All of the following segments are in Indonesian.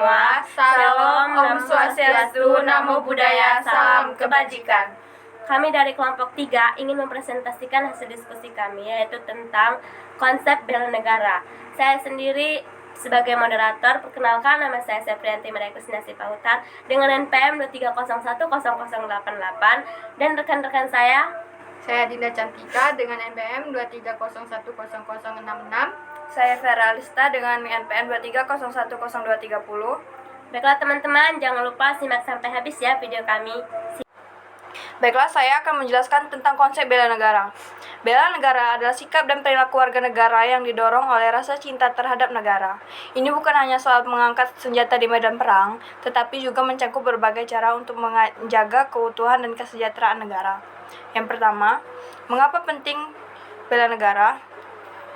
semua. Salam, Om Swastiastu, Namo Buddhaya, salam kebajikan. Kami dari kelompok 3 ingin mempresentasikan hasil diskusi kami, yaitu tentang konsep bela negara. Saya sendiri sebagai moderator, perkenalkan nama saya Septrianti Maria Kusnasi Pautar dengan NPM 23010088 dan rekan-rekan saya Dinda Cantika dengan NPM 23010066. Saya Vera Alista dengan NPM 23010230. Baiklah teman-teman, jangan lupa simak sampai habis ya video kami. Baiklah, saya akan menjelaskan tentang konsep bela negara. Bela negara adalah sikap dan perilaku warga negara yang didorong oleh rasa cinta terhadap negara. Ini bukan hanya soal mengangkat senjata di medan perang, tetapi juga mencakup berbagai cara untuk menjaga keutuhan dan kesejahteraan negara. Yang pertama, mengapa penting bela negara?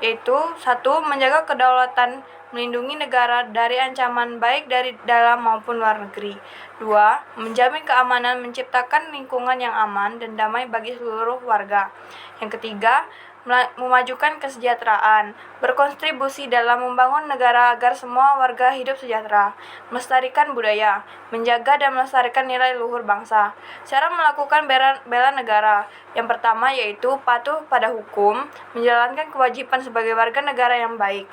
Yaitu 1. Menjaga kedaulatan, melindungi negara dari ancaman baik dari dalam maupun luar negeri. 2. Menjamin keamanan, menciptakan lingkungan yang aman dan damai bagi seluruh warga. Yang ketiga, memajukan kesejahteraan, berkontribusi dalam membangun negara agar semua warga hidup sejahtera, melestarikan budaya, menjaga dan melestarikan nilai luhur bangsa. Cara melakukan bela negara, yang pertama yaitu patuh pada hukum, menjalankan kewajiban sebagai warga negara yang baik,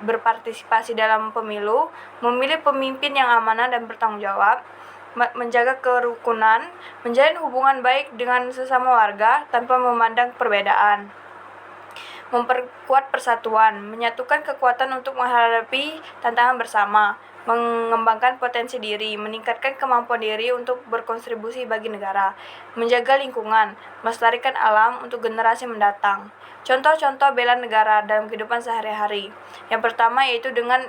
berpartisipasi dalam pemilu, memilih pemimpin yang amanah dan bertanggung jawab, menjaga kerukunan, menjalin hubungan baik dengan sesama warga tanpa memandang perbedaan, memperkuat persatuan, menyatukan kekuatan untuk menghadapi tantangan bersama, mengembangkan potensi diri, meningkatkan kemampuan diri untuk berkontribusi bagi negara, menjaga lingkungan, melestarikan alam untuk generasi mendatang. Contoh-contoh bela negara dalam kehidupan sehari-hari. Yang pertama yaitu dengan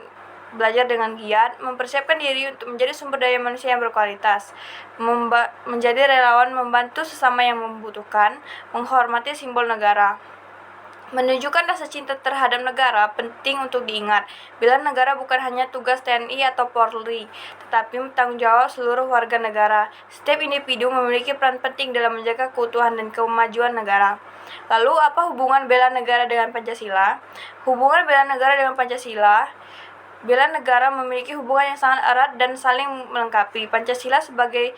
belajar dengan giat, mempersiapkan diri untuk menjadi sumber daya manusia yang berkualitas, menjadi relawan membantu sesama yang membutuhkan, menghormati simbol negara. Menunjukkan rasa cinta terhadap negara penting untuk diingat. Bela negara bukan hanya tugas TNI atau Polri, tetapi tanggung jawab seluruh warga negara. Setiap individu memiliki peran penting dalam menjaga keutuhan dan kemajuan negara. Lalu, apa hubungan bela negara dengan Pancasila? Hubungan bela negara dengan Pancasila, bela negara memiliki hubungan yang sangat erat dan saling melengkapi. Pancasila sebagai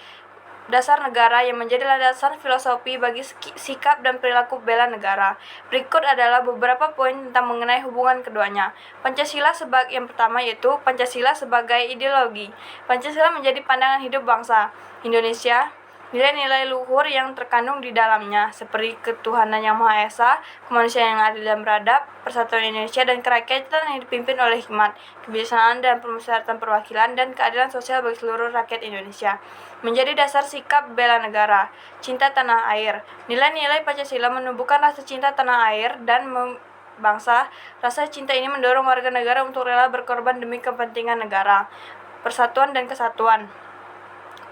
dasar negara yang menjadi landasan filosofi bagi sikap dan perilaku bela negara. Berikut adalah beberapa poin tentang mengenai hubungan keduanya. Pancasila yang pertama yaitu Pancasila sebagai ideologi. Pancasila menjadi pandangan hidup bangsa Indonesia. Nilai-nilai luhur yang terkandung di dalamnya seperti ketuhanan yang Maha Esa, kemanusiaan yang adil dan beradab, persatuan Indonesia dan kerakyatan yang dipimpin oleh hikmat, kebijaksanaan dan permusyawaratan perwakilan dan keadilan sosial bagi seluruh rakyat Indonesia. Menjadi dasar sikap bela negara. Cinta tanah air. Nilai-nilai Pancasila menumbuhkan rasa cinta tanah air dan bangsa. Rasa cinta ini mendorong warga negara untuk rela berkorban demi kepentingan negara. Persatuan dan kesatuan.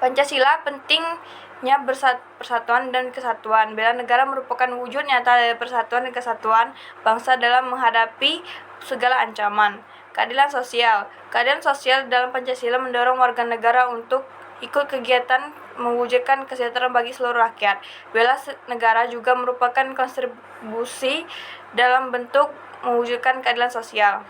Pancasila pentingnya persatuan dan kesatuan. Bela negara merupakan wujud nyata dari persatuan dan kesatuan bangsa dalam menghadapi segala ancaman. Keadilan sosial. Keadilan sosial dalam Pancasila mendorong warga negara untuk ikut kegiatan mewujudkan kesejahteraan bagi seluruh rakyat. Bela negara juga merupakan kontribusi dalam bentuk mewujudkan keadilan sosial.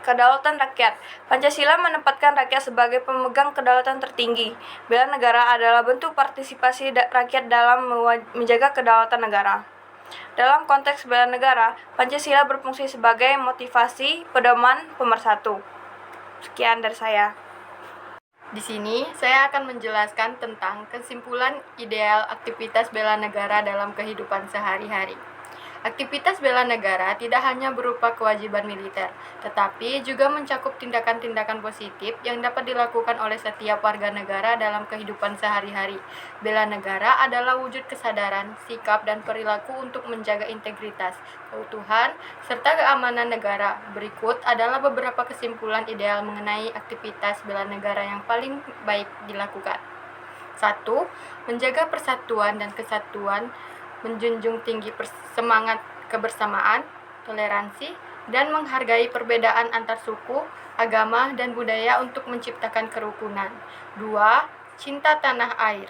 Kedaulatan rakyat. Pancasila menempatkan rakyat sebagai pemegang kedaulatan tertinggi. Bela negara adalah bentuk partisipasi rakyat dalam menjaga kedaulatan negara. Dalam konteks bela negara, Pancasila berfungsi sebagai motivasi, pedoman, pemersatu. Sekian dari saya. Di sini saya akan menjelaskan tentang kesimpulan ideal aktivitas bela negara dalam kehidupan sehari-hari. Aktivitas bela negara tidak hanya berupa kewajiban militer, tetapi juga mencakup tindakan-tindakan positif yang dapat dilakukan oleh setiap warga negara dalam kehidupan sehari-hari. Bela negara adalah wujud kesadaran, sikap, dan perilaku untuk menjaga integritas, keutuhan, serta keamanan negara. Berikut adalah beberapa kesimpulan ideal mengenai aktivitas bela negara yang paling baik dilakukan. 1. Menjaga persatuan dan kesatuan, menjunjung tinggi semangat kebersamaan, toleransi, dan menghargai perbedaan antar suku, agama, dan budaya untuk menciptakan kerukunan. 2. Cinta tanah air.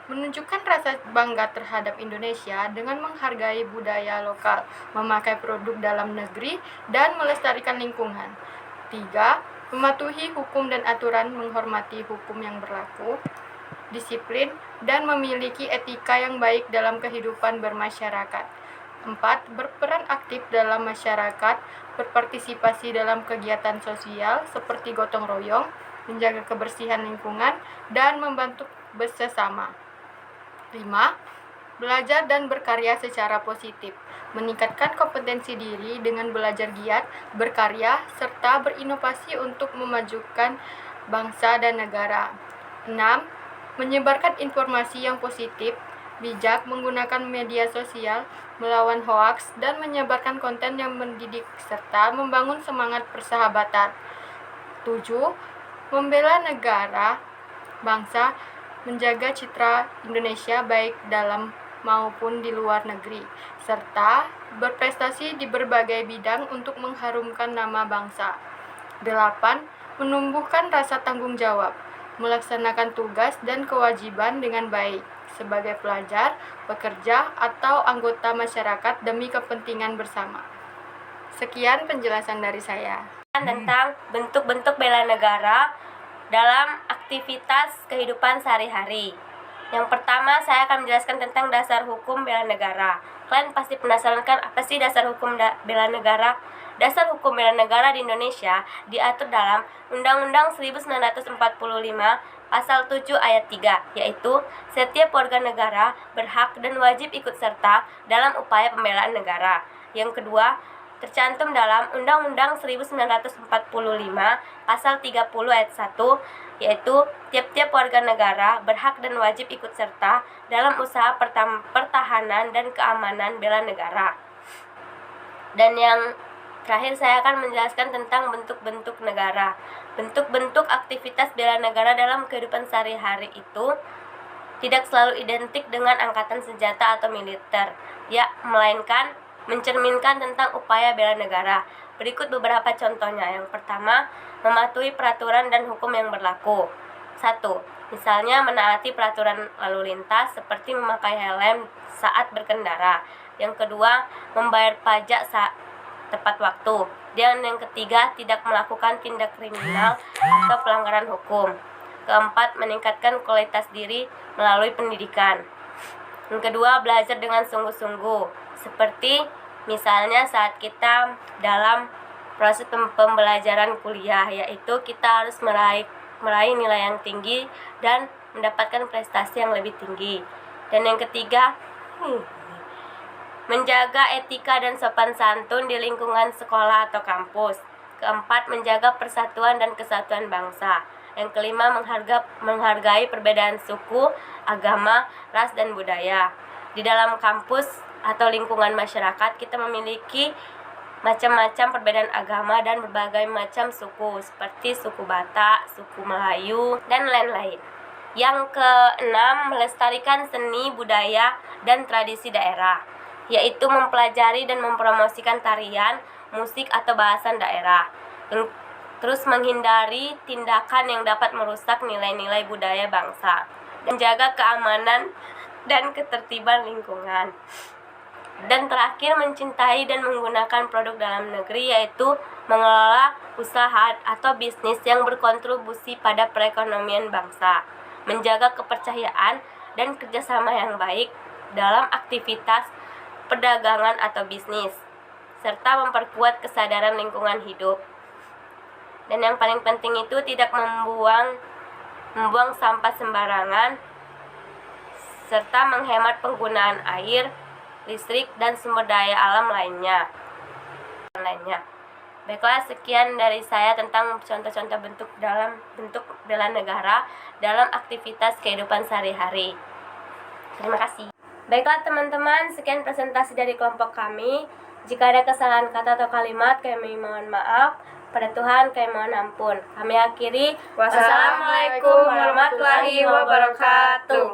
Menunjukkan rasa bangga terhadap Indonesia dengan menghargai budaya lokal, memakai produk dalam negeri, dan melestarikan lingkungan. 3. mematuhi hukum dan aturan, menghormati hukum yang berlaku, disiplin, dan memiliki etika yang baik dalam kehidupan bermasyarakat. 4. Berperan aktif dalam masyarakat, berpartisipasi dalam kegiatan sosial seperti gotong royong, menjaga kebersihan lingkungan, dan membantu bersama. 5. Belajar dan berkarya secara positif, meningkatkan kompetensi diri dengan belajar giat, berkarya, serta berinovasi untuk memajukan bangsa dan negara. 6. Menyebarkan informasi yang positif, bijak, menggunakan media sosial, melawan hoaks, dan menyebarkan konten yang mendidik serta membangun semangat persahabatan. 7. Membela negara, bangsa, menjaga citra Indonesia baik dalam maupun di luar negeri, serta berprestasi di berbagai bidang untuk mengharumkan nama bangsa. 8. Menumbuhkan rasa tanggung jawab, melaksanakan tugas dan kewajiban dengan baik sebagai pelajar, pekerja, atau anggota masyarakat demi kepentingan bersama. Sekian penjelasan dari saya. Tentang bentuk-bentuk bela negara dalam aktivitas kehidupan sehari-hari. Yang pertama, saya akan menjelaskan tentang dasar hukum bela negara. Kalian pasti penasaran kan apa sih dasar hukum bela negara? Dasar hukum bela negara di Indonesia diatur dalam Undang-Undang 1945 Pasal 7 ayat 3, yaitu setiap warga negara berhak dan wajib ikut serta dalam upaya pembelaan negara. Yang kedua, tercantum dalam Undang-Undang 1945 Pasal 30 ayat 1, yaitu tiap-tiap warga negara berhak dan wajib ikut serta dalam usaha pertahanan dan keamanan bela negara. Dan yang terakhir, saya akan menjelaskan tentang bentuk-bentuk negara. Bentuk-bentuk aktivitas bela negara dalam kehidupan sehari-hari itu tidak selalu identik dengan angkatan senjata atau militer, ya, melainkan mencerminkan tentang upaya bela negara. Berikut beberapa contohnya. Yang pertama, mematuhi peraturan dan hukum yang berlaku. 1. Misalnya menaati peraturan lalu lintas seperti memakai helm saat berkendara. Yang kedua, membayar pajak saat tepat waktu. Dan yang ketiga, tidak melakukan tindak kriminal atau pelanggaran hukum. Keempat, meningkatkan kualitas diri melalui pendidikan. Yang kedua, belajar dengan sungguh-sungguh. Seperti misalnya saat kita dalam proses pembelajaran kuliah, yaitu kita harus meraih nilai yang tinggi dan mendapatkan prestasi yang lebih tinggi. Dan yang ketiga, menjaga etika dan sopan santun di lingkungan sekolah atau kampus. Keempat, menjaga persatuan dan kesatuan bangsa. Yang kelima, menghargai perbedaan suku, agama, ras, dan budaya. Di dalam kampus atau lingkungan masyarakat, kita memiliki macam-macam perbedaan agama dan berbagai macam suku, seperti suku Batak, suku Melayu, dan lain-lain. Yang keenam, melestarikan seni, budaya, dan tradisi daerah, yaitu mempelajari dan mempromosikan tarian, musik, atau bahasan daerah. Terus menghindari tindakan yang dapat merusak nilai-nilai budaya bangsa, menjaga keamanan dan ketertiban lingkungan. Dan terakhir, mencintai dan menggunakan produk dalam negeri, yaitu mengelola usaha atau bisnis yang berkontribusi pada perekonomian bangsa, menjaga kepercayaan dan kerjasama yang baik dalam aktivitas perdagangan atau bisnis, serta memperkuat kesadaran lingkungan hidup. Dan yang paling penting itu tidak membuang sampah sembarangan, serta menghemat penggunaan air, listrik, dan sumber daya alam lainnya. Baiklah, sekian dari saya tentang contoh-contoh bentuk bela negara dalam aktivitas kehidupan sehari-hari. Terima kasih. Baiklah teman-teman, sekian presentasi dari kelompok kami. Jika ada kesalahan kata atau kalimat, kami mohon maaf. Pada Tuhan kami mohon ampun. Kami akhiri. Wassalamualaikum warahmatullahi wabarakatuh.